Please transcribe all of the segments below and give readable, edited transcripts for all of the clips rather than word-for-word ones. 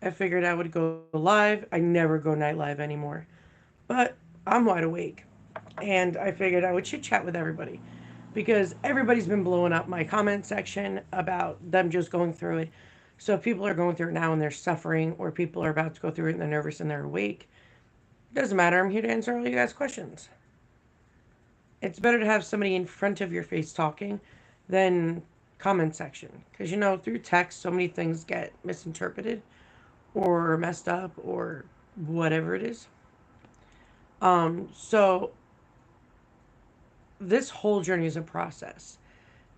I figured I would go live. I never go night live anymore. But I'm wide awake. And I figured I would chit chat with everybody because everybody's been blowing up my comment section about them just going through it. So if people are going through it now and they're suffering, or people are about to go through it and they're nervous and they're awake, doesn't matter. I'm here to answer all you guys' questions. It's better to have somebody in front of your face talking than comment section, because through text so many things get misinterpreted or messed up or whatever it is. So this whole journey is a process.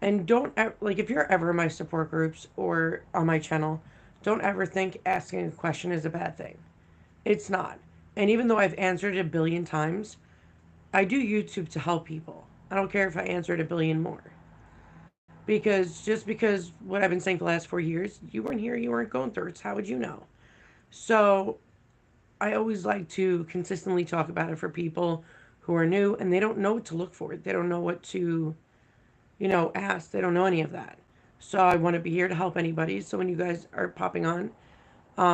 And don't like, if you're ever in my support groups or on my channel, don't ever think asking a question is a bad thing. It's not. And even though I've answered it a billion times, I do YouTube to help people. I don't care if I answered a billion more. Because just because what I've been saying for the last 4 years, you weren't here, you weren't going through it. So how would you know? So I always like to consistently talk about it for people who are new and they don't know what to look for. They don't know what to, ask. They don't know any of that. So I want to be here to help anybody. So when you guys are popping on,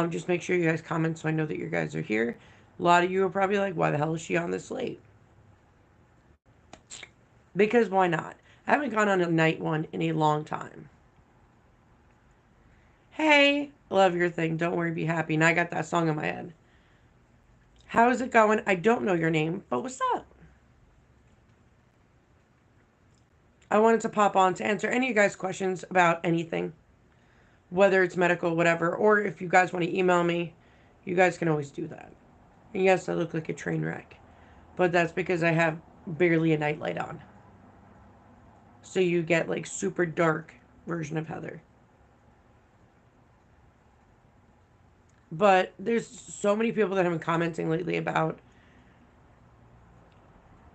just make sure you guys comment so I know that you guys are here. A lot of you are probably like, why the hell is she on this late? Because why not? I haven't gone on a night one in a long time. Hey, love your thing. Don't worry, be happy. And I got that song in my head. How is it going? I don't know your name, but what's up? I wanted to pop on to answer any of you guys' questions about anything, whether it's medical, whatever, or if you guys want to email me, you guys can always do that. And yes, I look like a train wreck, but that's because I have barely a nightlight on. So you get like super dark version of Heather. But there's so many people that have been commenting lately about,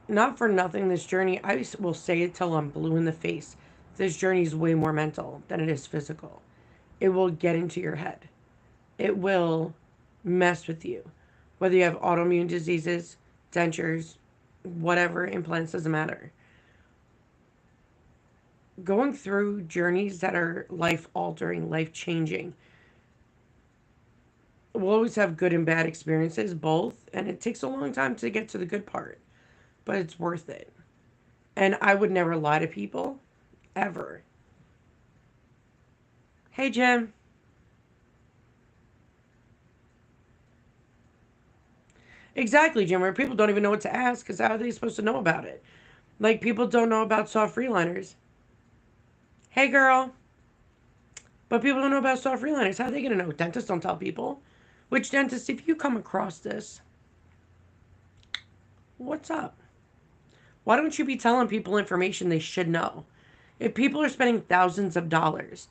not for nothing, this journey, I will say it till I'm blue in the face. This journey is way more mental than it is physical. It will get into your head. It will mess with you. Whether you have autoimmune diseases, dentures, whatever, implants, doesn't matter. Going through journeys that are life altering, life changing, we'll always have good and bad experiences, both, and it takes a long time to get to the good part, but it's worth it. And I would never lie to people, ever. Hey, Jim. Exactly, Jim, where people don't even know what to ask because how are they supposed to know about it? Like, people don't know about soft freeliners. Hey, girl. But people don't know about soft freeliners. How are they going to know? Dentists don't tell people. Which dentist, if you come across this, what's up? Why don't you be telling people information they should know? If people are spending thousands of dollars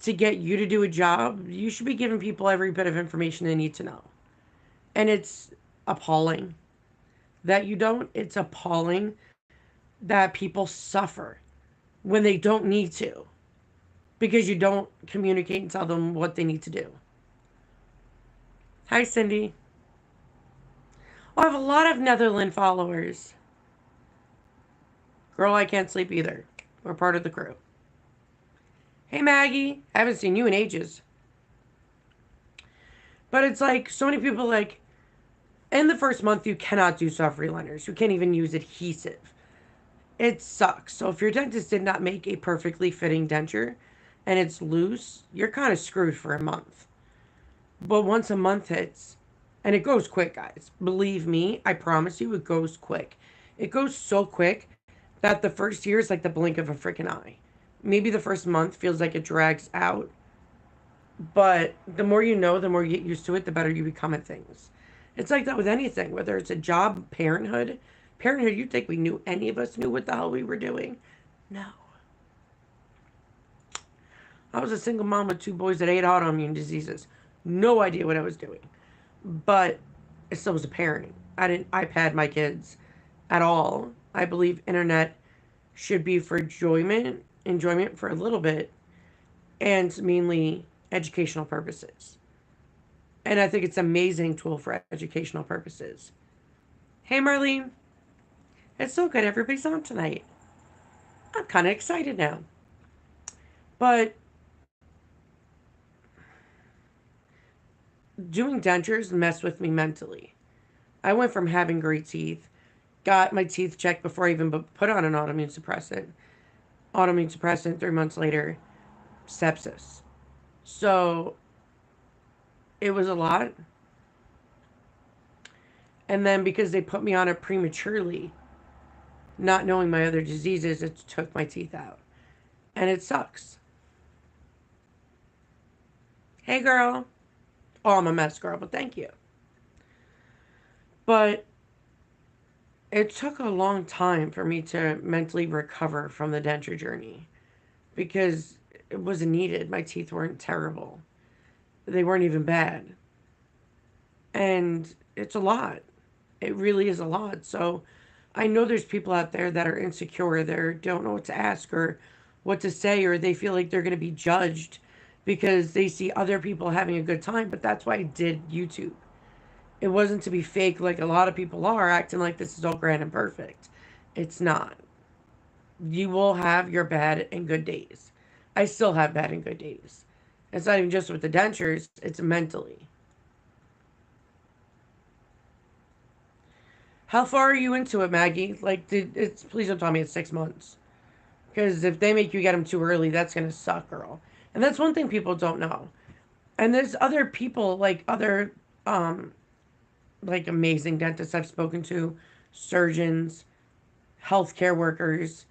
to get you to do a job, you should be giving people every bit of information they need to know. And it's appalling that you don't. It's appalling that people suffer when they don't need to because you don't communicate and tell them what they need to do. Hi, Cindy. Oh, I have a lot of Netherland followers. Girl, I can't sleep either. We're part of the crew. Hey, Maggie. I haven't seen you in ages. But it's like so many people like in the first month you cannot do soft reliners. You can't even use adhesive. It sucks. So if your dentist did not make a perfectly fitting denture and it's loose, you're kind of screwed for a month. But once a month hits, and it goes quick, guys. Believe me, I promise you, it goes quick. It goes so quick that the first year is like the blink of a freaking eye. Maybe the first month feels like it drags out, but the more you know, the more you get used to it, the better you become at things. It's like that with anything, whether it's a job, parenthood. Parenthood, you think we knew, any of us knew what the hell we were doing? No. I was a single mom with two boys that ate autoimmune diseases. No idea what I was doing. But I still was a parent. I didn't iPad my kids at all. I believe internet should be for enjoyment for a little bit, and mainly educational purposes. And I think it's an amazing tool for educational purposes. Hey, Marlene. It's so good everybody's on tonight. I'm kind of excited now. But doing dentures messed with me mentally. I went from having great teeth, got my teeth checked before I even put on an autoimmune suppressant. Autoimmune suppressant, 3 months later, sepsis. So it was a lot. And then because they put me on it prematurely, not knowing my other diseases, it took my teeth out. And it sucks. Hey, girl. Oh, I'm a mess, girl, but thank you. But it took a long time for me to mentally recover from the denture journey because it wasn't needed. My teeth weren't terrible, they weren't even bad. And it's a lot. It really is a lot. So I know there's people out there that are insecure, they don't know what to ask or what to say, or they feel like they're going to be judged because they see other people having a good time. But that's why I did YouTube. It wasn't to be fake like a lot of people are, acting like this is all grand and perfect. It's not. You will have your bad and good days. I still have bad and good days. It's not even just with the dentures, it's mentally. How far are you into it, Maggie? Like, please don't tell me it's 6 months. Because if they make you get them too early, that's going to suck, girl. And that's one thing people don't know. And there's other people, like other, um, like amazing dentists I've spoken to, surgeons, healthcare workers.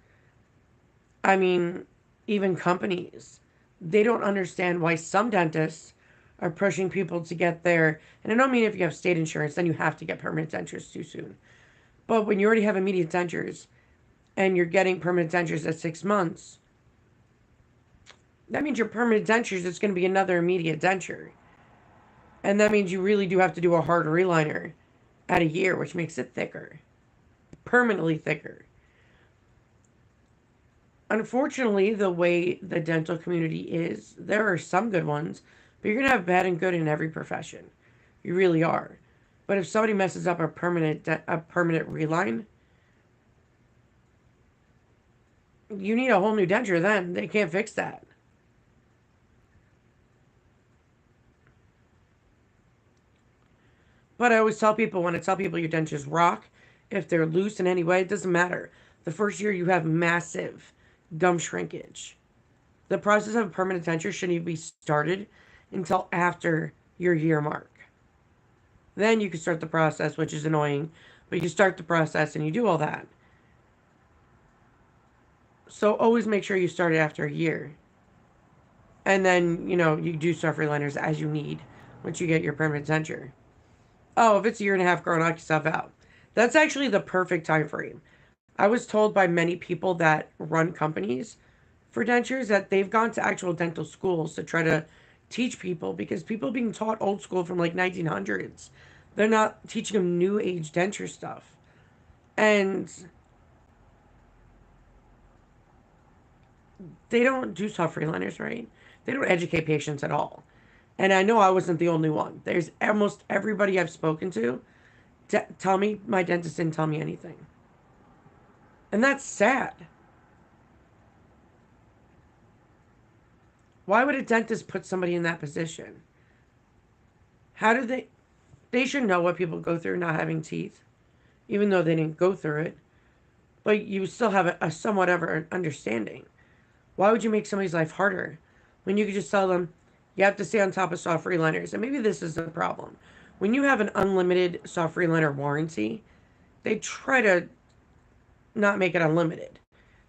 I mean, even companies. They don't understand why some dentists are pushing people to get there. And I don't mean if you have state insurance, then you have to get permanent dentures too soon. But when you already have immediate dentures and you're getting permanent dentures at 6 months, that means your permanent dentures is going to be another immediate denture. And that means you really do have to do a hard reliner at a year, which makes it thicker, permanently thicker. Unfortunately, the way the dental community is, there are some good ones, but you're going to have bad and good in every profession. You really are. But if somebody messes up a permanent reline, you need a whole new denture then. They can't fix that. But I always tell people, when I tell people your dentures rock, if they're loose in any way, it doesn't matter. The first year you have massive gum shrinkage. The process of a permanent denture shouldn't even be started until after your year mark. Then you can start the process, which is annoying, but you start the process and you do all that. So always make sure you start it after a year. And then, you do soft liners as you need once you get your permanent denture. Oh, if it's a year and a half, girl, knock yourself out. That's actually the perfect time frame. I was told by many people that run companies for dentures that they've gone to actual dental schools to try to teach people, because people are being taught old school from like 1900s. They're not teaching them new age denture stuff. And they don't do soft liners, right? They don't educate patients at all. And I know I wasn't the only one. There's almost everybody I've spoken to tell me my dentist didn't tell me anything. And that's sad. Why would a dentist put somebody in that position? How do they should know what people go through not having teeth, even though they didn't go through it. But you still have a somewhat of an understanding. Why would you make somebody's life harder when you could just tell them you have to stay on top of soft reliners? And maybe this is the problem. When you have an unlimited soft reliner warranty, they try to not make it unlimited.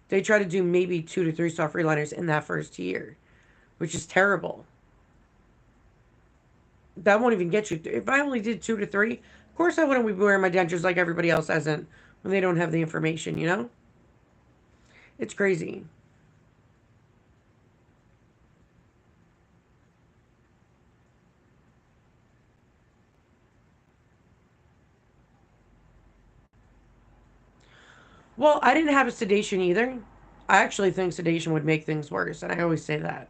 They try to do maybe 2 to 3 soft reliners in that first year, which is terrible. That won't even get you. If I only did 2 to 3, of course I wouldn't be wearing my dentures like everybody else hasn't when they don't have the information. It's crazy. Well, I didn't have a sedation either. I actually think sedation would make things worse, and I always say that.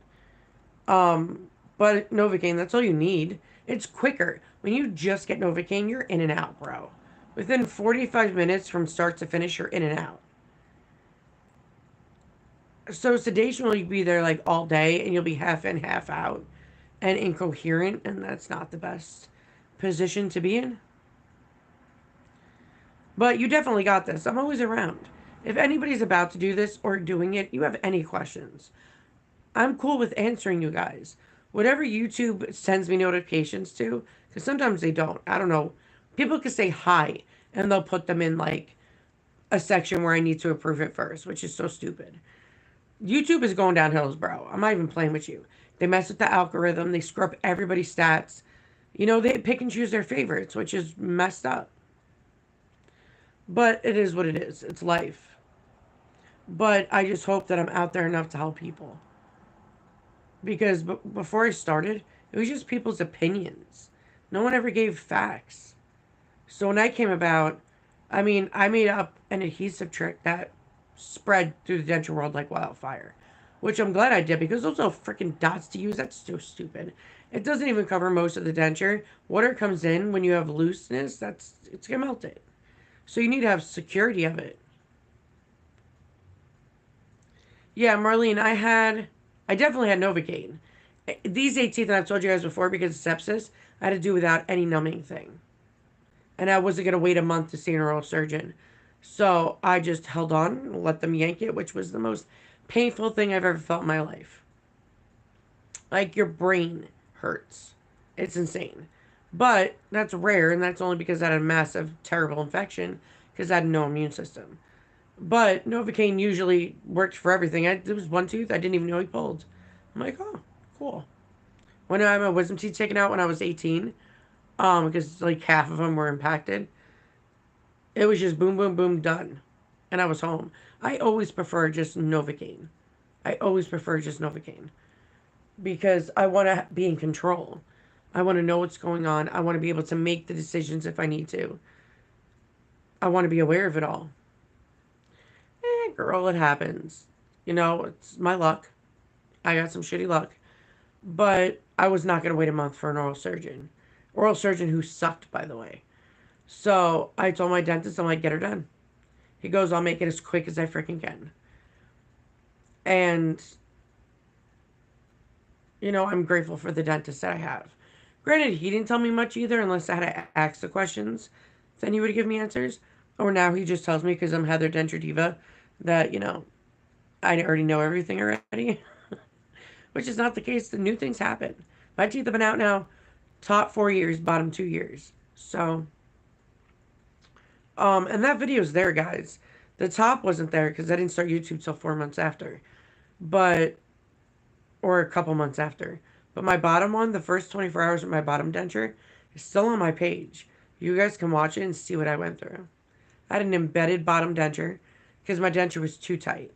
But Novocaine, that's all you need. It's quicker. When you just get Novocaine, you're in and out, bro. Within 45 minutes from start to finish, you're in and out. So sedation will be there like all day, and you'll be half in, half out. and incoherent, and that's not the best position to be in. But you definitely got this. I'm always around. If anybody's about to do this or doing it, you have any questions, I'm cool with answering you guys. Whatever YouTube sends me notifications to, because sometimes they don't. I don't know. People can say hi and they'll put them in like a section where I need to approve it first, which is so stupid. YouTube is going down hills, bro. I'm not even playing with you. They mess with the algorithm. They screw up everybody's stats. You know, they pick and choose their favorites, which is messed up. But it is what it is. It's life. But I just hope that I'm out there enough to help people. Because before I started, it was just people's opinions. No one ever gave facts. So when I came about, I mean, I made up an adhesive trick that spread through the denture world like wildfire, which I'm glad I did because those are freaking dots to use. That's so stupid. It doesn't even cover most of the denture. Water comes in when you have looseness. It's gonna melt it. So you need to have security of it. Yeah, Marlene, I definitely had Novocaine. These 18 that I've told you guys before because of sepsis, I had to do without any numbing thing. And I wasn't going to wait a month to see an oral surgeon. So I just held on, let them yank it, which was the most painful thing I've ever felt in my life. Like your brain hurts. It's insane. But that's rare, and that's only because I had a massive, terrible infection because I had no immune system. But Novocaine usually worked for everything. There was one tooth I didn't even know he pulled. I'm like, oh, cool. When I had my wisdom teeth taken out when I was 18, because like half of them were impacted, it was just boom, boom, boom, done. And I was home. I always prefer just Novocaine. I always prefer just Novocaine because I want to be in control. I want to know what's going on. I want to be able to make the decisions if I need to. I want to be aware of it all. Girl, it happens. You know, it's my luck. I got some shitty luck. But I was not going to wait a month for an oral surgeon. Oral surgeon who sucked, by the way. So I told my dentist, I'm like, get her done. He goes, I'll make it as quick as I freaking can. And, you know, I'm grateful for the dentist that I have. Granted, he didn't tell me much either, unless I had to ask the questions. Then he would give me answers. Or now he just tells me because I'm Heather Denture DiVa that, you know, I already know everything already. Which is not the case. The new things happen. My teeth have been out now, top 4 years, bottom 2 years. So, and that video's there, guys. The top wasn't there because I didn't start YouTube till 4 months after. But, or a couple months after. But my bottom one, the first 24 hours of my bottom denture, is still on my page. You guys can watch it and see what I went through. I had an embedded bottom denture because my denture was too tight.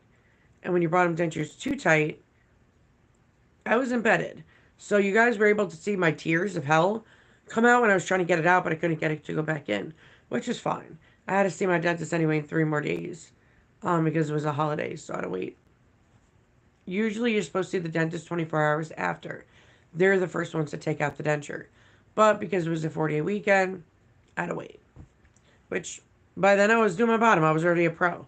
And when your bottom denture is too tight, I was embedded. So you guys were able to see my tears of hell come out when I was trying to get it out, but I couldn't get it to go back in, which is fine. I had to see my dentist anyway in 3 more days because it was a holiday, so I had to wait. Usually you're supposed to see the dentist 24 hours after. They're the first ones to take out the denture. But because it was a 4-day weekend, I had to wait. Which, by then I was doing my bottom. I was already a pro.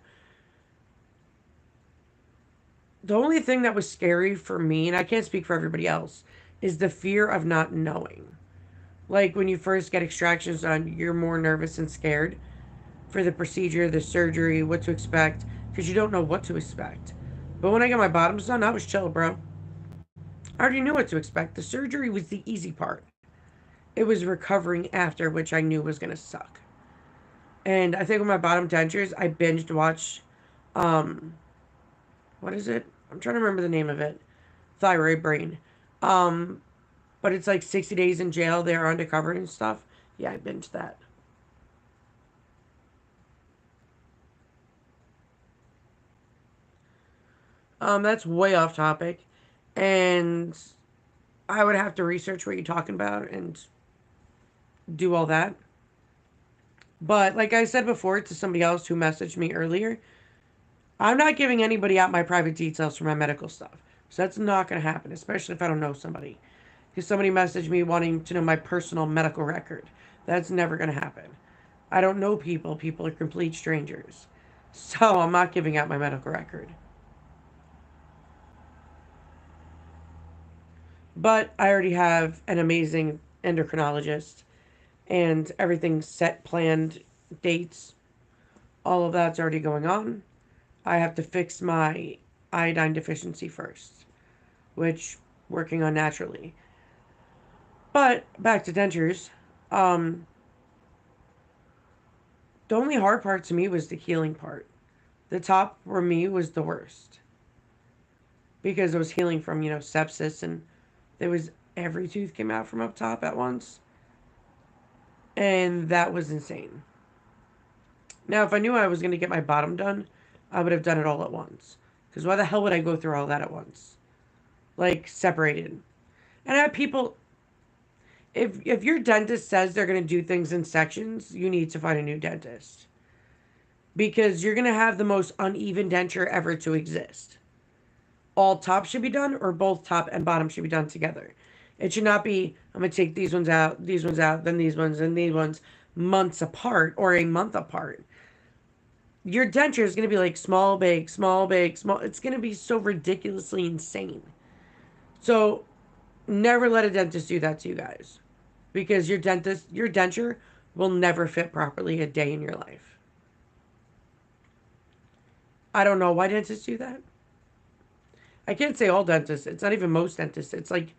The only thing that was scary for me, and I can't speak for everybody else, is the fear of not knowing. Like when you first get extractions done, you're more nervous and scared for the procedure, the surgery, what to expect, because you don't know what to expect. But when I got my bottoms done, I was chill, bro. I already knew what to expect. The surgery was the easy part. It was recovering after, which I knew was going to suck. And I think with my bottom dentures, I binged watched, um, what is it? I'm trying to remember the name of it. Thyroid Brain. Um, but it's like 60 days in jail. They're undercover and stuff. Yeah, I binged that. That's way off topic. And I would have to research what you're talking about and do all that. But like I said before to somebody else who messaged me earlier, I'm not giving anybody out my private details for my medical stuff. So that's not going to happen, especially if I don't know somebody. Because somebody messaged me wanting to know my personal medical record. That's never going to happen. I don't know people. People are complete strangers. So I'm not giving out my medical record. But I already have an amazing endocrinologist and everything's set, planned, dates, all of that's already going on. I have to fix my iodine deficiency first, which working on naturally. But back to dentures. Um, the only hard part to me was the healing part. The top for me was the worst because I was healing from, sepsis, and there was every tooth came out from up top at once. And that was insane. Now, if I knew I was going to get my bottom done, I would have done it all at once. Because why the hell would I go through all that at once? Like, separated. And I have people, if your dentist says they're going to do things in sections, you need to find a new dentist. Because you're going to have the most uneven denture ever to exist. All top should be done, or both top and bottom should be done together. It should not be, I'm going to take these ones out, then these ones, and these ones months apart or a month apart. Your denture is going to be like small, big, small, big, small. It's going to be so ridiculously insane. So never let a dentist do that to you guys, because your denture will never fit properly a day in your life. I don't know why dentists do that. I can't say all dentists. It's not even most dentists. It's like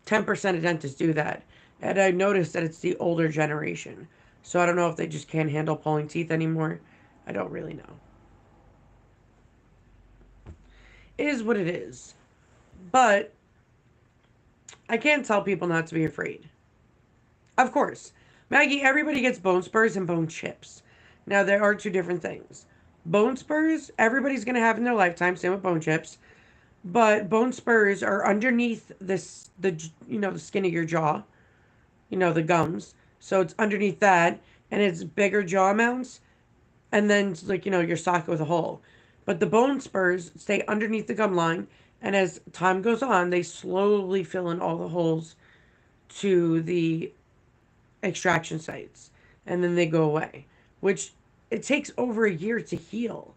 10% of dentists do that. And I noticed that it's the older generation. So I don't know if they just can't handle pulling teeth anymore. I don't really know. It is what it is. But I can't tell people not to be afraid. Of course, Maggie, everybody gets bone spurs and bone chips. Now, there are two different things. Bone spurs, everybody's going to have in their lifetime, same with bone chips. But bone spurs are underneath the skin of your jaw, the gums. So it's underneath that, and it's bigger jaw mounts, and then like your socket with a hole. But the bone spurs stay underneath the gum line, and as time goes on, they slowly fill in all the holes to the extraction sites, and then they go away, which it takes over a year to heal.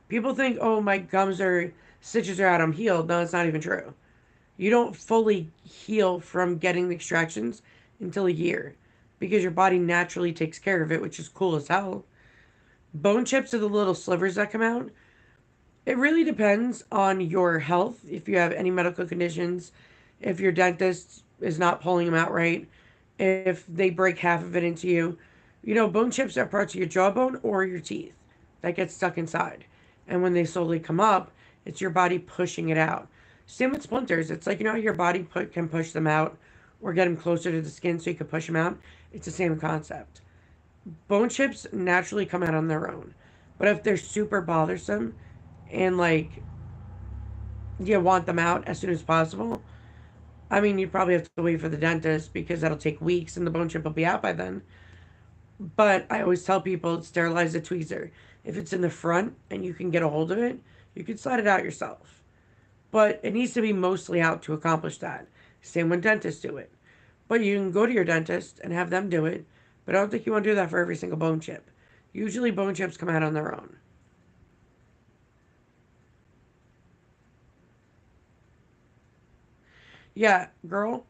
People think, oh, my gums are stitches are out, I'm healed. No, it's not even true. You don't fully heal from getting the extractions until a year because your body naturally takes care of it, which is cool as hell. Bone chips are the little slivers that come out. It really depends on your health, if you have any medical conditions, if your dentist is not pulling them out right, if they break half of it into you. Bone chips are parts of your jawbone or your teeth that get stuck inside. And when they slowly come up, it's your body pushing it out. Same with splinters. It's like, how your body can push them out or get them closer to the skin so you can push them out. It's the same concept. Bone chips naturally come out on their own. But if they're super bothersome and like you want them out as soon as possible, I mean, you probably have to wait for the dentist because that'll take weeks and the bone chip will be out by then. But I always tell people sterilize the tweezer. If it's in the front and you can get a hold of it, you can slide it out yourself. But it needs to be mostly out to accomplish that. Same when dentists do it. But you can go to your dentist and have them do it. But I don't think you want to do that for every single bone chip. Usually bone chips come out on their own. Yeah, girl,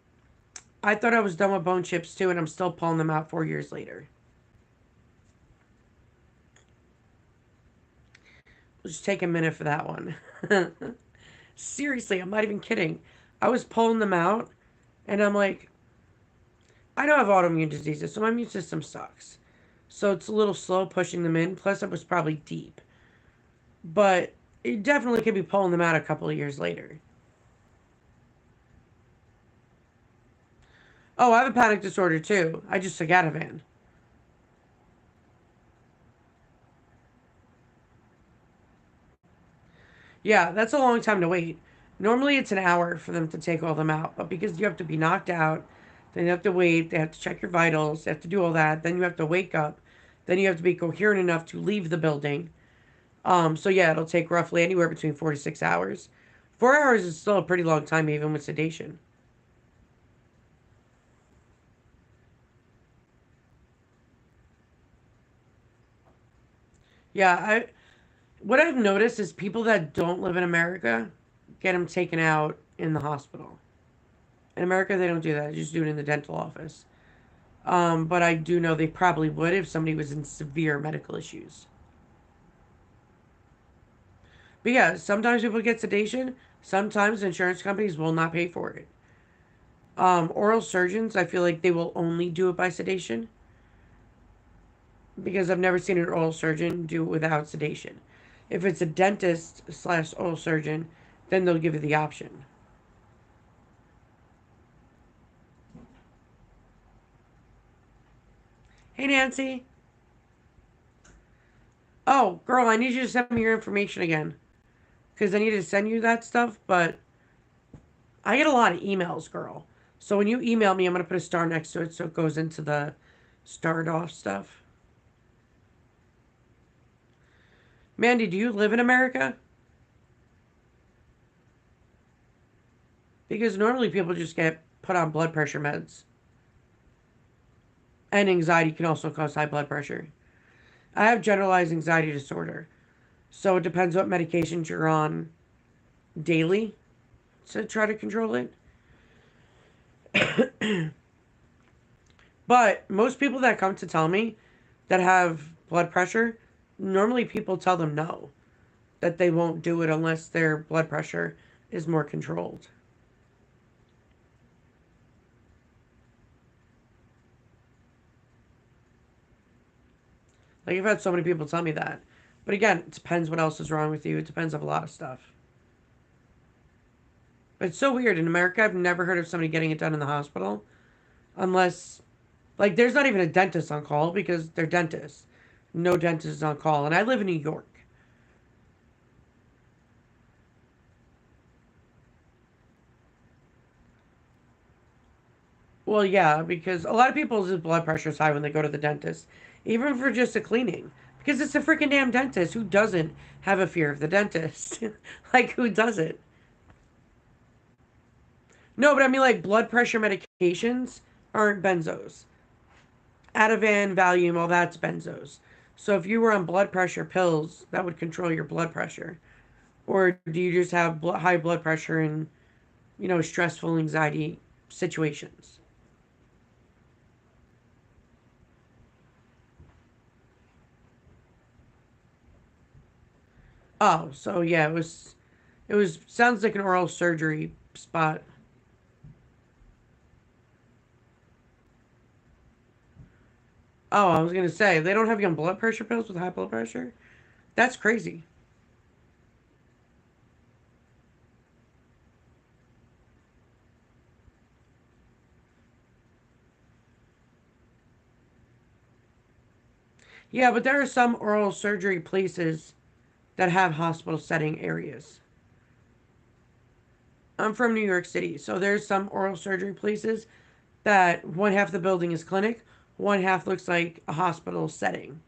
I thought I was done with bone chips too, and I'm still pulling them out 4 years later. Just take a minute for that one. Seriously, I'm not even kidding. I was pulling them out, and I'm like, I don't have autoimmune diseases, so my immune system sucks. So it's a little slow pushing them in. Plus, it was probably deep. But it definitely could be pulling them out a couple of years later. Oh, I have a panic disorder too. I just took Ativan. Yeah, that's a long time to wait. Normally it's an hour for them to take all them out, but because you have to be knocked out, then you have to wait, they have to check your vitals, they have to do all that, then you have to wake up, then you have to be coherent enough to leave the building. So yeah, it'll take roughly anywhere between 4 to 6 hours. 4 hours is still a pretty long time even with sedation. Yeah, what I've noticed is people that don't live in America get them taken out in the hospital. In America, they don't do that. They just do it in the dental office. But I do know they probably would if somebody was in severe medical issues. But yeah, sometimes people get sedation. Sometimes insurance companies will not pay for it. Oral surgeons, I feel like they will only do it by sedation because I've never seen an oral surgeon do it without sedation. If it's a dentist slash oral surgeon, then they'll give you the option. Hey, Nancy. Oh, girl, I need you to send me your information again because I need to send you that stuff, but I get a lot of emails, girl. So when you email me, I'm going to put a star next to it so it goes into the starred off stuff. Mandy, do you live in America? Because normally people just get put on blood pressure meds. And anxiety can also cause high blood pressure. I have generalized anxiety disorder. So it depends what medications you're on daily to try to control it. But most people that come to tell me that have blood pressure, normally people tell them no, that they won't do it unless their blood pressure is more controlled. Like I've had so many people tell me that. But again, it depends what else is wrong with you. It depends on a lot of stuff. But it's so weird. In America, I've never heard of somebody getting it done in the hospital unless, like, there's not even a dentist on call because they're dentists. No dentist is on call. And I live in New York. Well, yeah, because a lot of people's blood pressure is high when they go to the dentist, even for just a cleaning. Because it's a freaking damn dentist. Who doesn't have a fear of the dentist? Like, who doesn't? No, but I mean, like, blood pressure medications aren't benzos. Ativan, Valium, all that's benzos. So if you were on blood pressure pills, that would control your blood pressure. Or do you just have high blood pressure in, stressful anxiety situations? Oh, so yeah, it was sounds like an oral surgery spot. Oh, I was gonna say they don't have you on blood pressure pills with high blood pressure. That's crazy. Yeah, but there are some oral surgery places that have hospital setting areas. I'm from New York City, so there's some oral surgery places that one half of the building is clinic, one half looks like a hospital setting.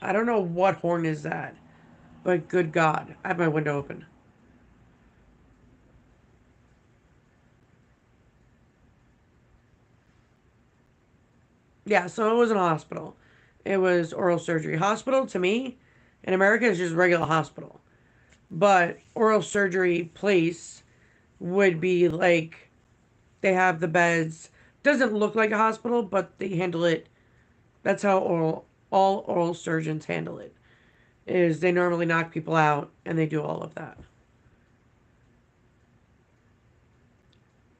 I don't know what horn is that, but good God, I have my window open. Yeah, so it wasn't a hospital. It was oral surgery. Hospital to me in America is just regular hospital. But oral surgery place would be like they have the beds. Doesn't look like a hospital, but they handle it. That's how all oral surgeons handle it. Is they normally knock people out and they do all of that.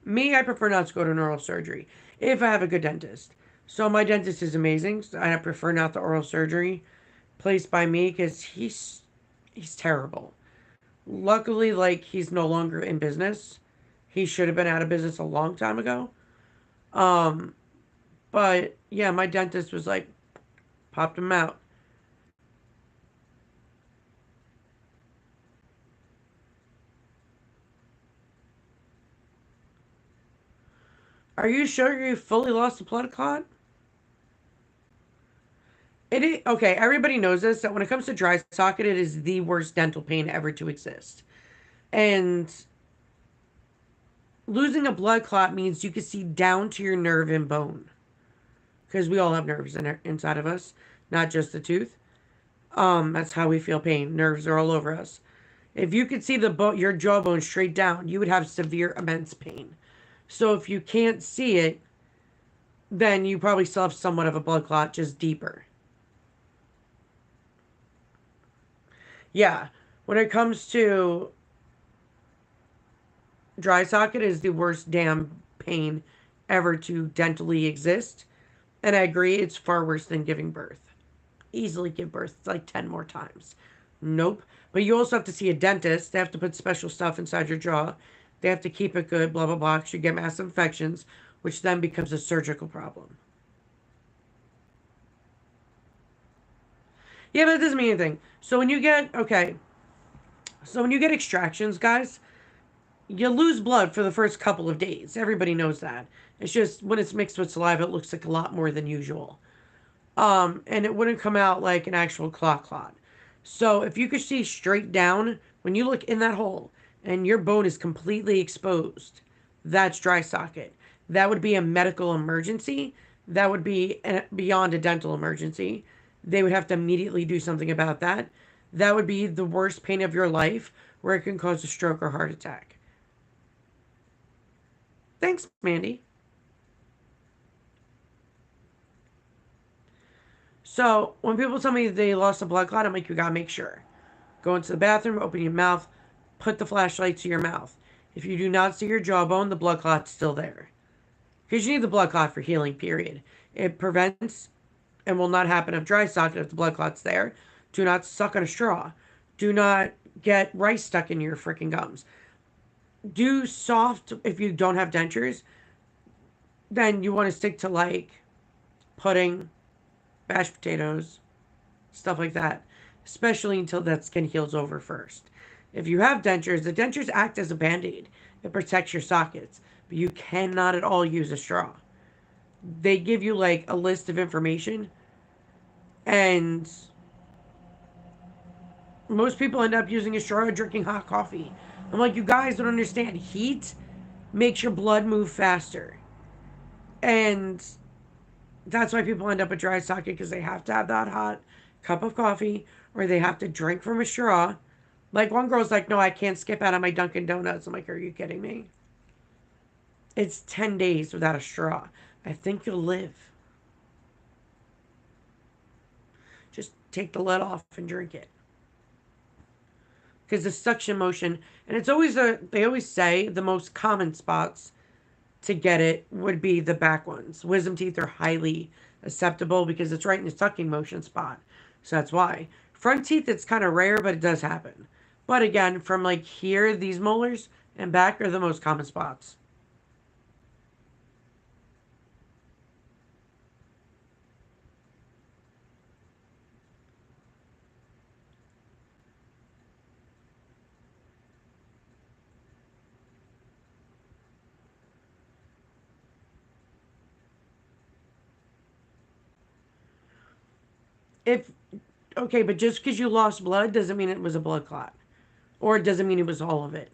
Me, I prefer not to go to oral surgery if I have a good dentist. So my dentist is amazing. So I prefer not the oral surgery place by me because he's terrible. Luckily, like he's no longer in business. He should have been out of business a long time ago. Um, but yeah, my dentist was like popped him out. Are you sure you fully lost the blood clot? It is okay. Everybody knows this that when it comes to dry socket, it is the worst dental pain ever to exist. And Losing a blood clot means you can see down to your nerve and bone. Because we all have nerves inside of us, not just the tooth. That's how we feel pain. Nerves are all over us. If you could see your jawbone straight down, you would have severe, immense pain. So if you can't see it, then you probably still have somewhat of a blood clot, just deeper. Yeah, when it comes to dry socket, is the worst damn pain ever to dentally exist. And I agree, it's far worse than giving birth. Easily give birth like 10 more times. Nope. But you also have to see a dentist. They have to put special stuff inside your jaw. They have to keep it good, blah, blah, blah. You get massive infections, which then becomes a surgical problem. Yeah, but it doesn't mean anything. So when you get extractions, guys, you lose blood for the first couple of days. Everybody knows that. It's just when it's mixed with saliva, it looks like a lot more than usual. And it wouldn't come out like an actual clot. So if you could see straight down, when you look in that hole and your bone is completely exposed, that's dry socket. That would be a medical emergency. That would be beyond a dental emergency. They would have to immediately do something about that. That would be the worst pain of your life, where it can cause a stroke or heart attack. Thanks, Mandy. So when people tell me they lost a blood clot, I'm like, you gotta make sure. Go into the bathroom, open your mouth, put the flashlight to your mouth. If you do not see your jawbone, the blood clot's still there. Because you need the blood clot for healing, period. It prevents and will not happen of dry socket if the blood clot's there. Do not suck on a straw. Do not get rice stuck in your freaking gums. Do soft if you don't have dentures. Then you want to stick to like pudding, mashed potatoes, stuff like that, especially until that skin heals over first. If you have dentures, the dentures act as a band aid. It protects your sockets, but you cannot at all use a straw. They give you like a list of information, and most people end up using a straw or drinking hot coffee. I'm like, you guys don't understand. Heat makes your blood move faster. And that's why people end up with dry socket, because they have to have that hot cup of coffee or they have to drink from a straw. Like one girl's like, no, I can't skip out on my Dunkin' Donuts. I'm like, are you kidding me? It's 10 days without a straw. I think you'll live. Just take the lid off and drink it. Because the suction motion, and it's always they always say the most common spots to get it would be the back ones. Wisdom teeth are highly acceptable because it's right in the sucking motion spot. So that's why. Front teeth, it's kind of rare, but it does happen. But again, from like here, these molars and back are the most common spots. If Okay, but just because you lost blood doesn't mean it was a blood clot, or it doesn't mean it was all of it.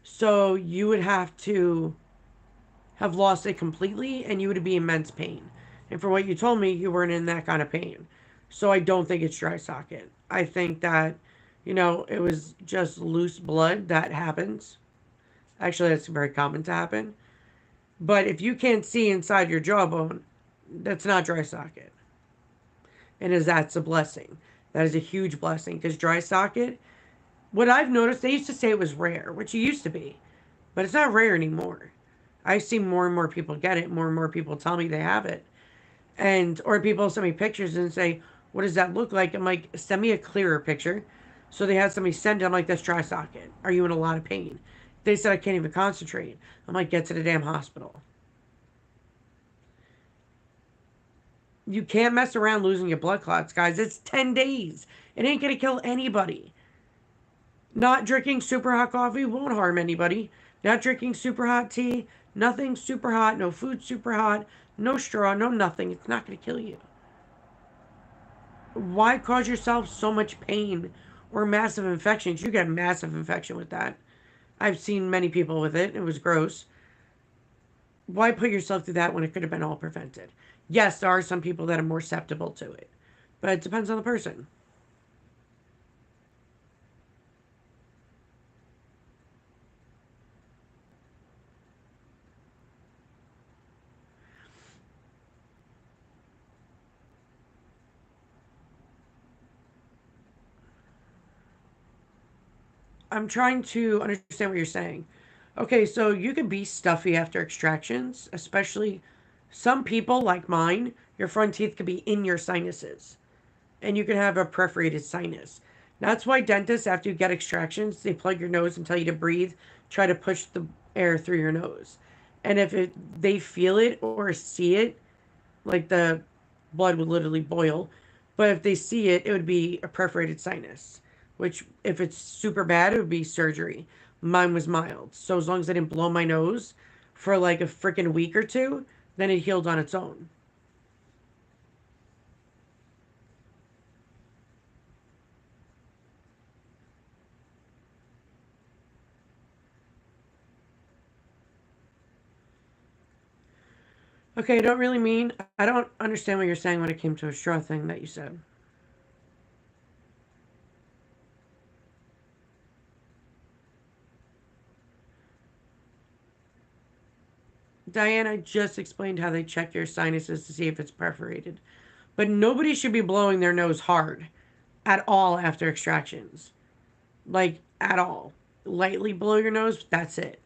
So you would have to have lost it completely, and you would be in immense pain. And for what you told me, you weren't in that kind of pain. So I don't think it's dry socket. I think that, it was just loose blood that happens. Actually, that's very common to happen. But if you can't see inside your jawbone, that's not dry socket. And that's a blessing. That is a huge blessing, because dry socket, what I've noticed, they used to say it was rare, which it used to be, but it's not rare anymore. I see more and more people get it. More and more people tell me they have it. Or people send me pictures and say, what does that look like? I'm like, send me a clearer picture. So they had somebody send it. I'm like, that's dry socket. Are you in a lot of pain? They said I can't even concentrate. I'm like, get to the damn hospital. You can't mess around losing your blood clots, guys. It's 10 days. It ain't going to kill anybody. Not drinking super hot coffee won't harm anybody. Not drinking super hot tea, nothing super hot, no food super hot, no straw, no nothing. It's not going to kill you. Why cause yourself so much pain or massive infections? You get a massive infection with that. I've seen many people with it. It was gross. why put yourself through that when it could have been all prevented? Yes, there are some people that are more susceptible to it, but it depends on the person. I'm trying to understand what you're saying. Okay, so you can be stuffy after extractions, especially some people like mine, your front teeth could be in your sinuses and you can have a perforated sinus. That's why dentists, after you get extractions, they plug your nose and tell you to breathe, try to push the air through your nose. And if they feel it or see it, like the blood would literally boil. But if they see it, it would be a perforated sinus, which, if it's super bad, it would be surgery. Mine was mild. So as long as I didn't blow my nose for like a freaking week or two, then it healed on its own. Okay, I don't really mean, I don't understand what you're saying when it came to a straw thing that you said. Diane, I just explained how they check your sinuses to see if it's perforated. But nobody should be blowing their nose hard at all after extractions. Like, at all. Lightly blow your nose, that's it.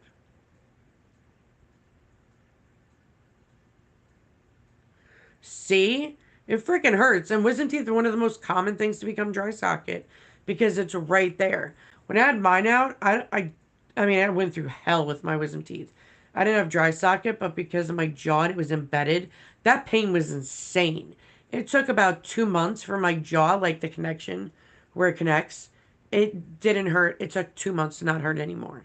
See? It freaking hurts. And wisdom teeth are one of the most common things to become dry socket because it's right there. When I had mine out, I mean, I went through hell with my wisdom teeth. I didn't have dry socket, but because of my jaw and it was embedded, that pain was insane. It took about 2 months for my jaw, like the connection where it connects. It didn't hurt. It took 2 months to not hurt anymore.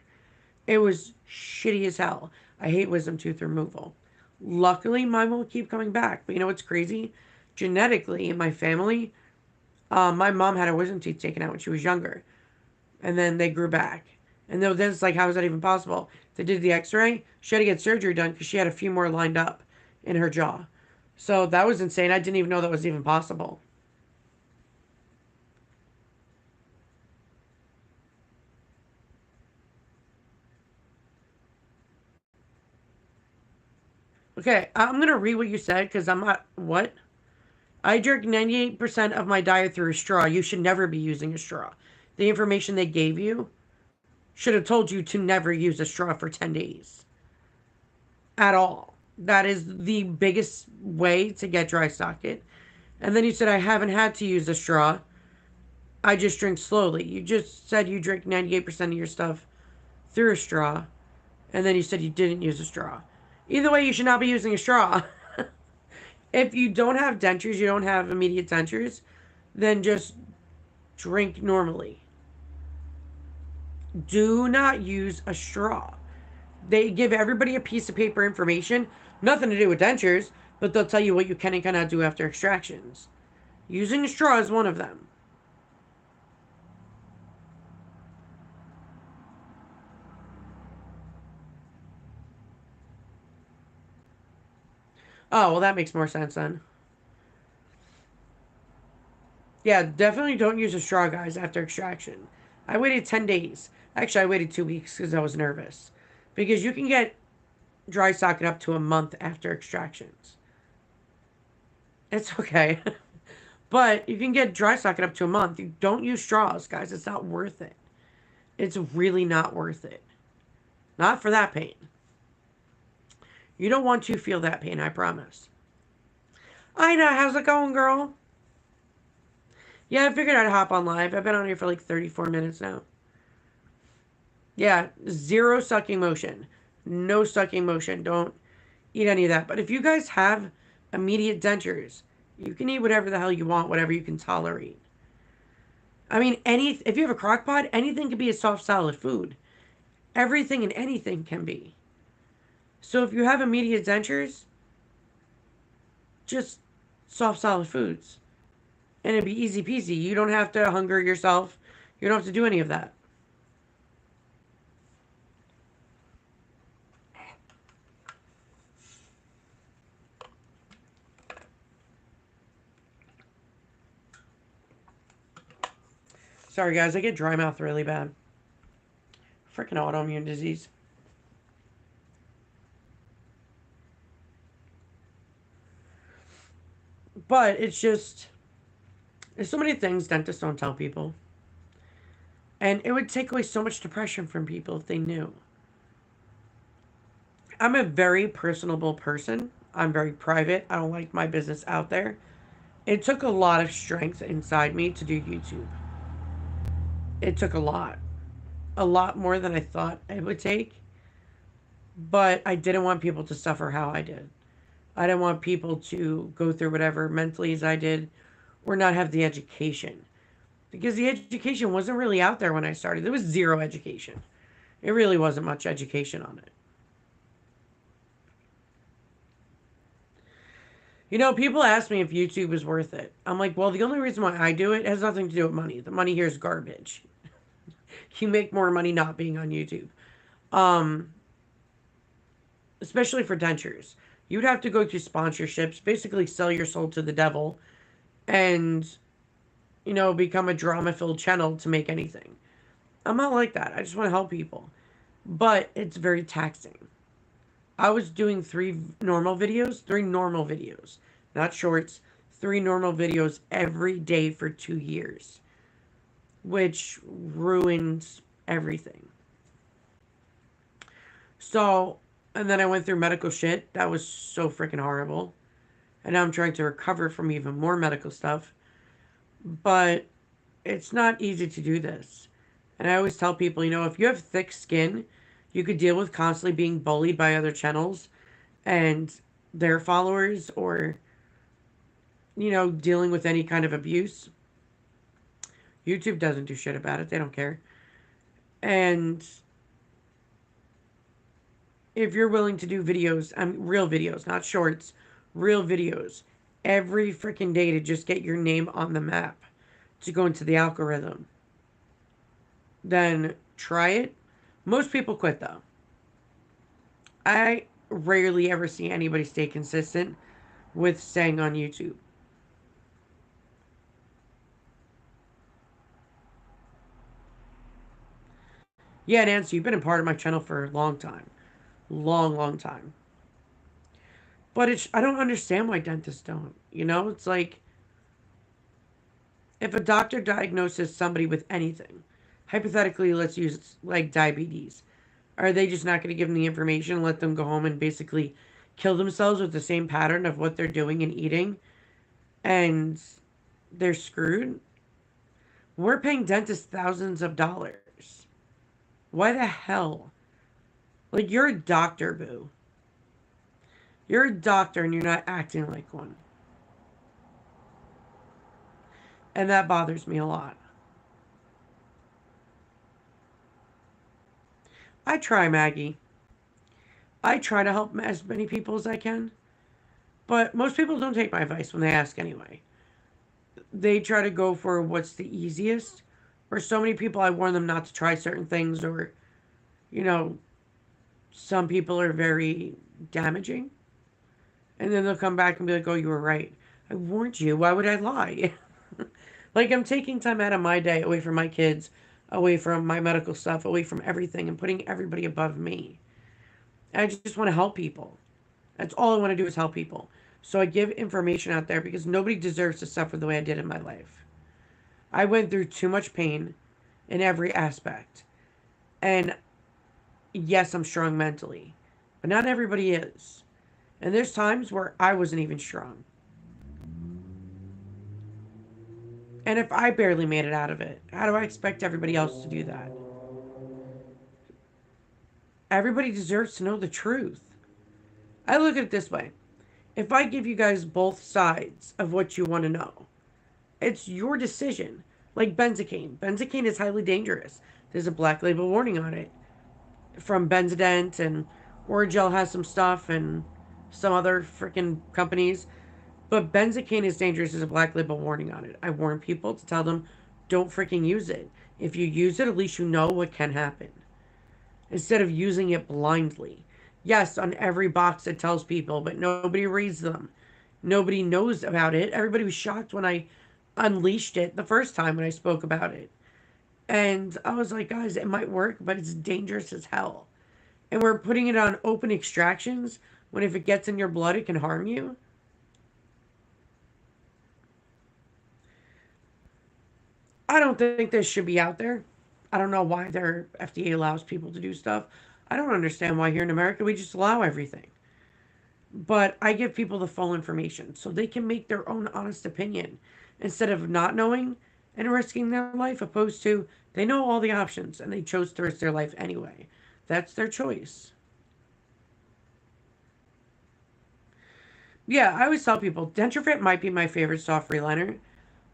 It was shitty as hell. I hate wisdom tooth removal. Luckily, mine will keep coming back. But you know what's crazy? Genetically, in my family, my mom had her wisdom teeth taken out when she was younger, and then they grew back. And then it's like, how is that even possible? They did the X-ray. She had to get surgery done because she had a few more lined up in her jaw. So that was insane. I didn't even know that was even possible. Okay, I'm gonna read what you said because I'm not what. I drink 98% of my diet through a straw. You should never be using a straw. The information they gave you should have told you to never use a straw for 10 days at all. That is the biggest way to get dry socket. And then you said, I haven't had to use a straw. I just drink slowly. You just said you drink 98% of your stuff through a straw. And then you said you didn't use a straw. Either way, you should not be using a straw. If you don't have dentures, you don't have immediate dentures, then just drink normally. Do not use a straw. They give everybody a piece of paper information, nothing to do with dentures, but they'll tell you what you can and cannot do after extractions. Using a straw is one of them. Oh, well, that makes more sense then. Yeah, definitely don't use a straw, guys, after extraction. I waited 10 days. Actually, I waited 2 weeks because I was nervous. Because you can get dry socket up to a month after extractions. It's okay. But you can get dry socket up to a month. You don't use straws, guys. It's not worth it. It's really not worth it. Not for that pain. You don't want to feel that pain, I promise. I know. How's it going, girl? Yeah, I figured I'd hop on live. I've been on here for like 34 minutes now. Yeah, zero sucking motion. No sucking motion. Don't eat any of that. But if you guys have immediate dentures, you can eat whatever the hell you want, whatever you can tolerate. I mean, if you have a crock pot, anything can be a soft solid food. Everything and anything can be. So if you have immediate dentures, just soft solid foods. And it'd be easy peasy. You don't have to hunger yourself. You don't have to do any of that. Sorry, guys, I get dry mouth really bad. Freaking autoimmune disease. But it's just, there's so many things dentists don't tell people. And it would take away so much depression from people if they knew. I'm a very personable person. I'm very private. I don't like my business out there. It took a lot of strength inside me to do YouTube. It took a lot more than I thought it would take. But I didn't want people to suffer how I did. I didn't want people to go through whatever mentally as I did or not have the education. Because the education wasn't really out there when I started. There was zero education. It really wasn't much education on it. You know, people ask me if YouTube is worth it. I'm like, well, the only reason why I do it has nothing to do with money. The money here is garbage. You make more money not being on YouTube. Um, Especially for dentures. You'd have to go through sponsorships, basically sell your soul to the devil, and, you know, become a drama filled channel to make anything. I'm not like that. I just want to help people. But it's very taxing. I was doing three normal videos, not shorts, three normal videos every day for 2 years, which ruined everything. So, and then I went through medical shit. That was so freaking horrible. And now I'm trying to recover from even more medical stuff. But it's not easy to do this. And I always tell people, you know, if you have thick skin, you could deal with constantly being bullied by other channels and their followers, or, you know, dealing with any kind of abuse. YouTube doesn't do shit about it. They don't care. And if you're willing to do videos, real videos, not shorts, real videos, every freaking day to just get your name on the map, to go into the algorithm, then try it. Most people quit though. I rarely ever see anybody stay consistent with staying on YouTube. Yeah, Nancy, you've been a part of my channel for a long time. Long, long time. But I don't understand why dentists don't. You know, it's like if a doctor diagnoses somebody with anything, hypothetically, let's use like diabetes, are they just not going to give them the information and let them go home and basically kill themselves with the same pattern of what they're doing and eating, and they're screwed? We're paying dentists thousands of dollars. Why the hell? Like, you're a doctor, boo. You're a doctor and you're not acting like one. And that bothers me a lot. I try, Maggie. I try to help as many people as I can. But most people don't take my advice when they ask anyway. They try to go for what's the easiest. Or so many people, I warn them not to try certain things. Or, you know, some people are very damaging. And then they'll come back and be like, oh, you were right. I warned you. Why would I lie? Like, I'm taking time out of my day away from my kids, away from my medical stuff, away from everything, and putting everybody above me. And I just want to help people. That's all I want to do is help people. So I give information out there because nobody deserves to suffer the way I did in my life. I went through too much pain in every aspect. And yes, I'm strong mentally, but not everybody is. And there's times where I wasn't even strong. And if I barely made it out of it, how do I expect everybody else to do that? Everybody deserves to know the truth. I look at it this way. If I give you guys both sides of what you want to know, it's your decision. Like benzocaine. Benzocaine is highly dangerous. There's a black label warning on it from Benzodent, and Oragel has some stuff, and some other freaking companies. But benzocaine is dangerous. There's a black label warning on it. I warn people to tell them, don't freaking use it. If you use it, at least you know what can happen. Instead of using it blindly. Yes, on every box it tells people, but nobody reads them. Nobody knows about it. Everybody was shocked when I unleashed it the first time when I spoke about it. And I was like, guys, it might work, but it's dangerous as hell. And we're putting it on open extractions when if it gets in your blood, it can harm you. I don't think this should be out there. I don't know why their FDA allows people to do stuff. I don't understand why here in America we just allow everything. But I give people the full information so they can make their own honest opinion instead of not knowing and risking their life, opposed to they know all the options and they chose to risk their life anyway. That's their choice. Yeah, I always tell people Denture Fit might be my favorite soft reliner,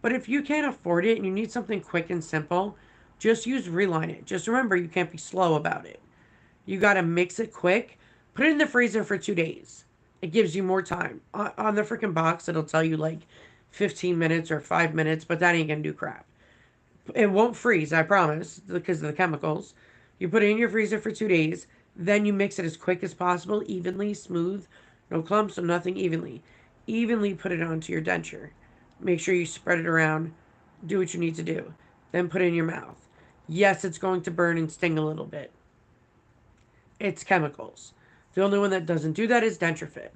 but if you can't afford it and you need something quick and simple, just use Reline It. Just remember, you can't be slow about it. You got to mix it quick. Put it in the freezer for 2 days. It gives you more time. On the freaking box, it'll tell you like 15 minutes or 5 minutes, but that ain't going to do crap. It won't freeze, I promise, because of the chemicals. You put it in your freezer for 2 days. Then you mix it as quick as possible, evenly, smooth, no clumps, no nothing, evenly. Evenly put it onto your denture. Make sure you spread it around. Do what you need to do. Then put it in your mouth. Yes, it's going to burn and sting a little bit. It's chemicals. The only one that doesn't do that is Denture Fit.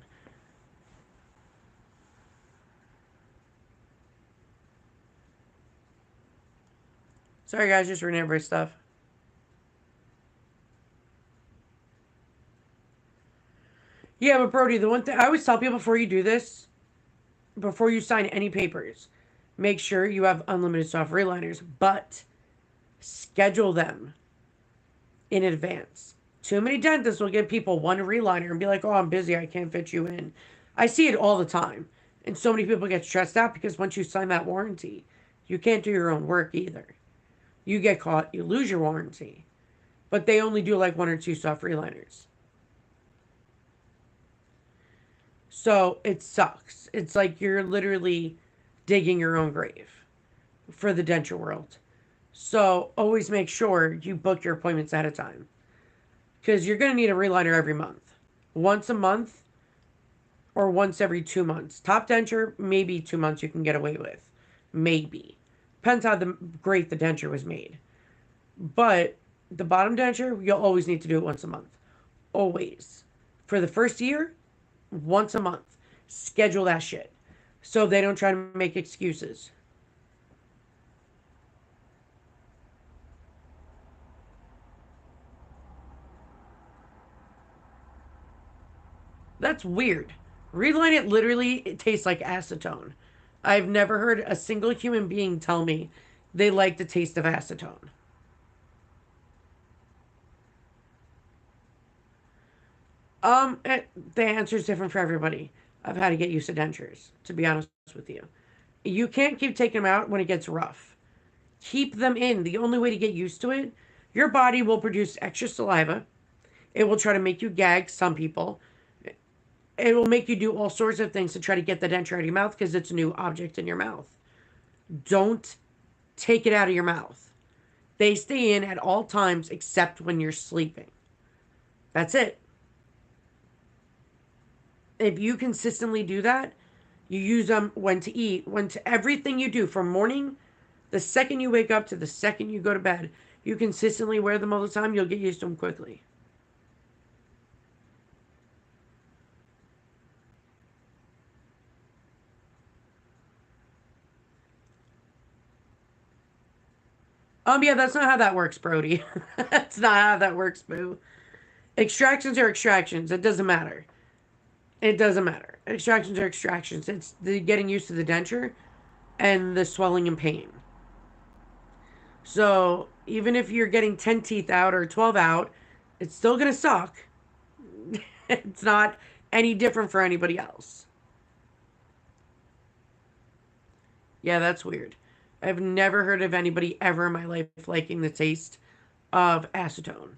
Sorry, guys, just reading everybody's stuff. Yeah, but Brody, the one thing I always tell people before you do this, before you sign any papers, make sure you have unlimited soft reliners, but schedule them in advance. Too many dentists will give people one reliner and be like, oh, I'm busy, I can't fit you in. I see it all the time. And so many people get stressed out because once you sign that warranty, you can't do your own work either. You get caught, you lose your warranty. But they only do like one or two soft reliners. So it sucks. It's like you're literally digging your own grave for the denture world. So always make sure you book your appointments ahead of time because you're going to need a reliner every month. Once a month or once every 2 months. Top denture, maybe 2 months you can get away with. Maybe. Depends how great the denture was made. But the bottom denture, you'll always need to do it once a month. Always. For the first year, once a month. Schedule that shit. So they don't try to make excuses. That's weird. Reline It literally it tastes like acetone. I've never heard a single human being tell me they like the taste of acetone. The answer is different for everybody. I've had to get used to dentures, to be honest with you. You can't keep taking them out when it gets rough. Keep them in. The only way to get used to it, your body will produce extra saliva. It will try to make you gag, some people. It will make you do all sorts of things to try to get the denture out of your mouth because it's a new object in your mouth. Don't take it out of your mouth. They stay in at all times except when you're sleeping. That's it. If you consistently do that, you use them when to eat, when to everything you do from morning, the second you wake up to the second you go to bed, you consistently wear them all the time, you'll get used to them quickly. Yeah, that's not how that works, Brody. That's not how that works, boo. Extractions are extractions. It doesn't matter. It doesn't matter. Extractions are extractions. It's the getting used to the denture and the swelling and pain. So even if you're getting 10 teeth out or 12 out, it's still going to suck. It's not any different for anybody else. Yeah, that's weird. I've never heard of anybody ever in my life liking the taste of acetone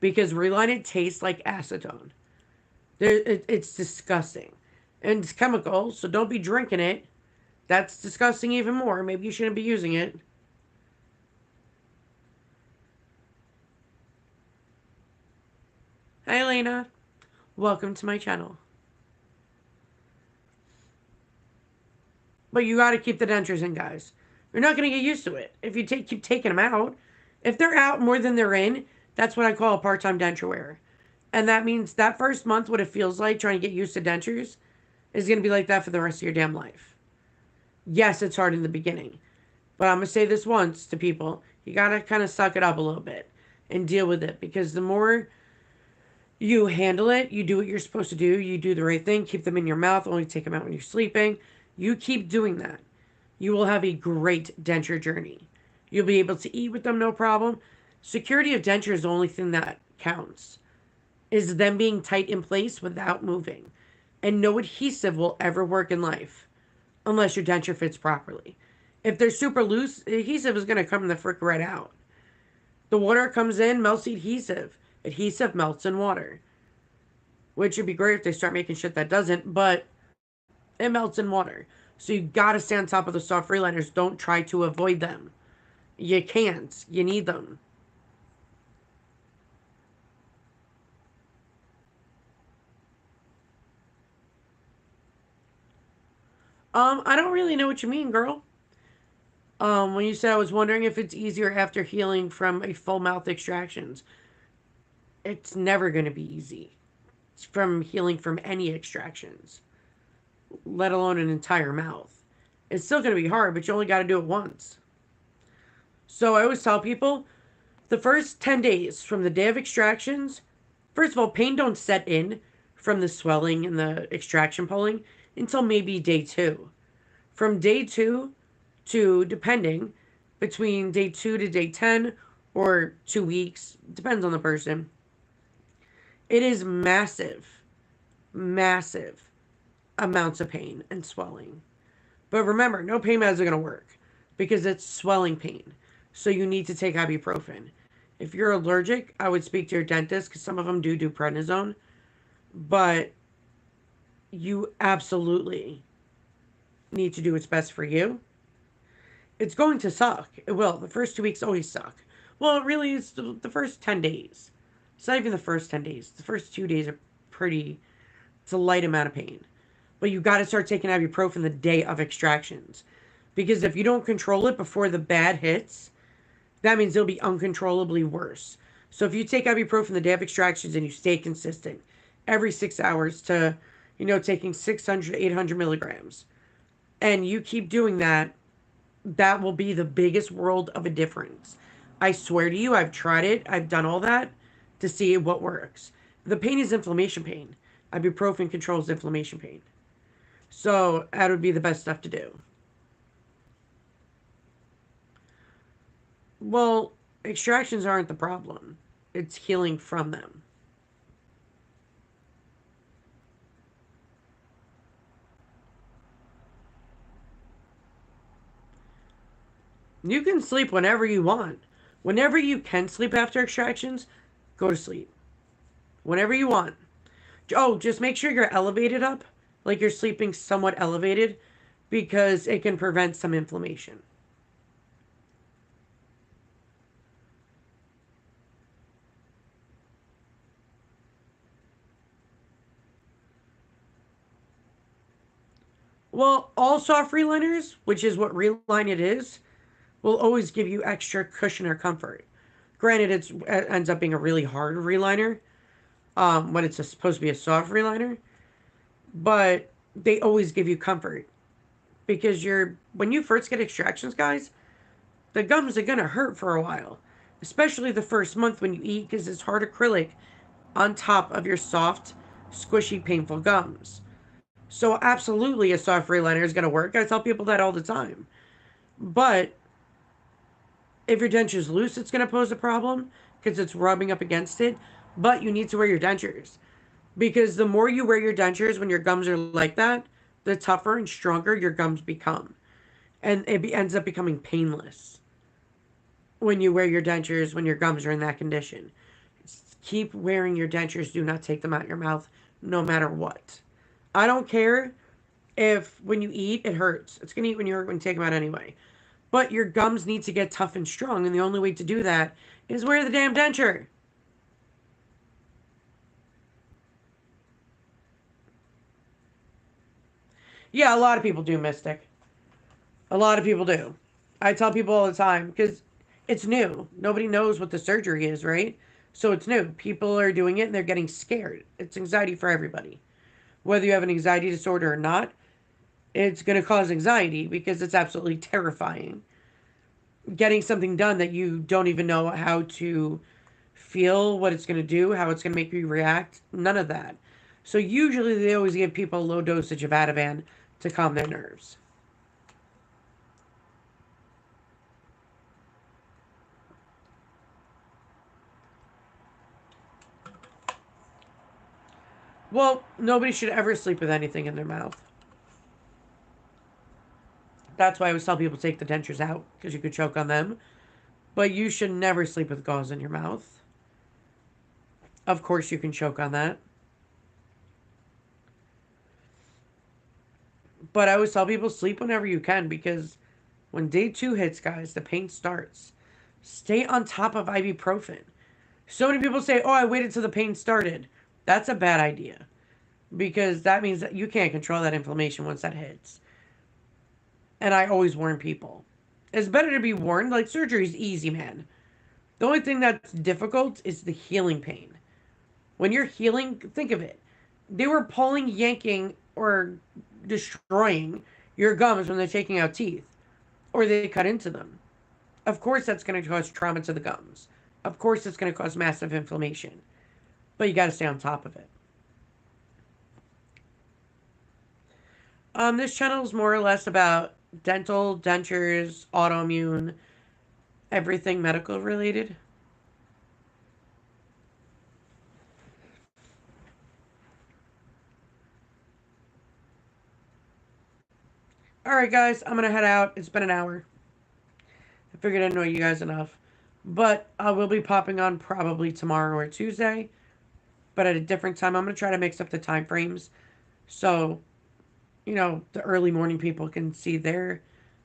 because Reline It tastes like acetone. It's disgusting. And it's chemical, so don't be drinking it. That's disgusting even more. Maybe you shouldn't be using it. Hi, Elena. Welcome to my channel. But you got to keep the dentures in, guys. You're not going to get used to it if you keep taking them out. If they're out more than they're in, that's what I call a part-time denture wearer. And that means that first month, what it feels like trying to get used to dentures is going to be like that for the rest of your damn life. Yes, it's hard in the beginning. But I'm going to say this once to people. You got to kind of suck it up a little bit and deal with it. Because the more you handle it, you do what you're supposed to do, you do the right thing, keep them in your mouth, only take them out when you're sleeping. You keep doing that. You will have a great denture journey. You'll be able to eat with them no problem. Security of denture is the only thing that counts. Is them being tight in place without moving. And no adhesive will ever work in life unless your denture fits properly. If they're super loose, adhesive is going to come the frick right out. The water comes in, melts the adhesive. Adhesive melts in water. Which would be great if they start making shit that doesn't, but it melts in water. So you gotta stay on top of the soft freeliners. Don't try to avoid them. You can't. You need them. I don't really know what you mean, girl. When you said I was wondering if it's easier after healing from a full mouth extractions. It's never gonna be easy. It's from healing from any extractions, let alone an entire mouth. It's still gonna be hard, but you only gotta do it once. So I always tell people the first 10 days from the day of extractions, first of all, pain don't set in from the swelling and the extraction pulling until maybe day 2. From day 2 to, depending, between day 2 to day 10 or 2 weeks, depends on the person, it is massive, massive amounts of pain and swelling. But remember, no pain meds are going to work because it's swelling pain. So you need to take ibuprofen. If you're allergic, I would speak to your dentist because some of them do prednisone. But you absolutely need to do what's best for you. It's going to suck. It will. The first 2 weeks always suck. Well, it really is the first 10 days. It's not even the first 10 days. The first 2 days are pretty, it's a light amount of pain. But you got to start taking ibuprofen the day of extractions. Because if you don't control it before the bad hits, that means it'll be uncontrollably worse. So if you take ibuprofen the day of extractions and you stay consistent every 6 hours to, taking 600 to 800 milligrams, and you keep doing that, that will be the biggest world of a difference. I swear to you, I've tried it. I've done all that to see what works. The pain is inflammation pain. Ibuprofen controls inflammation pain. So that would be the best stuff to do. Well, extractions aren't the problem. It's healing from them. You can sleep whenever you want. Whenever you can sleep after extractions, go to sleep. Whenever you want. Oh, just make sure you're elevated up, like you're sleeping somewhat elevated, because it can prevent some inflammation. Well, all soft reliners, which is what reline it is, will always give you extra cushion or comfort. Granted, it ends up being a really hard reliner when it's supposed to be a soft reliner, but they always give you comfort because when you first get extractions, guys, the gums are gonna hurt for a while, especially the first month when you eat because it's hard acrylic on top of your soft, squishy, painful gums. So absolutely, a soft reliner is gonna work. I tell people that all the time, but if your denture is loose, it's going to pose a problem because it's rubbing up against it. But you need to wear your dentures because the more you wear your dentures when your gums are like that, the tougher and stronger your gums become. And ends up becoming painless when you wear your dentures when your gums are in that condition. Keep wearing your dentures. Do not take them out your mouth no matter what. I don't care if when you eat it hurts. It's going to eat when you hurt when you take them out anyway. But your gums need to get tough and strong, and the only way to do that is wear the damn denture. Yeah, a lot of people do, Mystic. A lot of people do. I tell people all the time because it's new. Nobody knows what the surgery is, right? So it's new. People are doing it and they're getting scared. It's anxiety for everybody. Whether you have an anxiety disorder or not, it's going to cause anxiety because it's absolutely terrifying. Getting something done that you don't even know how to feel, what it's going to do, how it's going to make you react, none of that. So usually they always give people a low dosage of Ativan to calm their nerves. Well, nobody should ever sleep with anything in their mouth. That's why I always tell people to take the dentures out because you could choke on them. But you should never sleep with gauze in your mouth. Of course, you can choke on that. But I always tell people sleep whenever you can because when day 2 hits, guys, the pain starts. Stay on top of ibuprofen. So many people say, oh, I waited till the pain started. That's a bad idea because that means that you can't control that inflammation once that hits. And I always warn people. It's better to be warned. Like, surgery is easy, man. The only thing that's difficult is the healing pain. When you're healing, think of it. They were pulling, yanking, or destroying your gums when they're taking out teeth, or they cut into them. Of course, that's going to cause trauma to the gums. Of course, it's going to cause massive inflammation. But you got to stay on top of it. This channel is more or less about dental, dentures, autoimmune, everything medical related. All right, guys, I'm gonna head out. It's been an hour. I figured I'd annoy you guys enough, but I will be popping on probably tomorrow or Tuesday, but at a different time. I'm gonna try to mix up the time frames so the early morning people can see their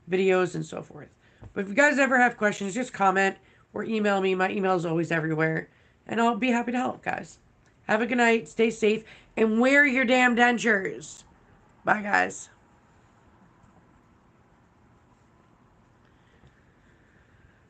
videos and so forth. But if you guys ever have questions, just comment or email me. My email is always everywhere, and I'll be happy to help, guys. Have a good night. Stay safe and wear your damn dentures. Bye, guys.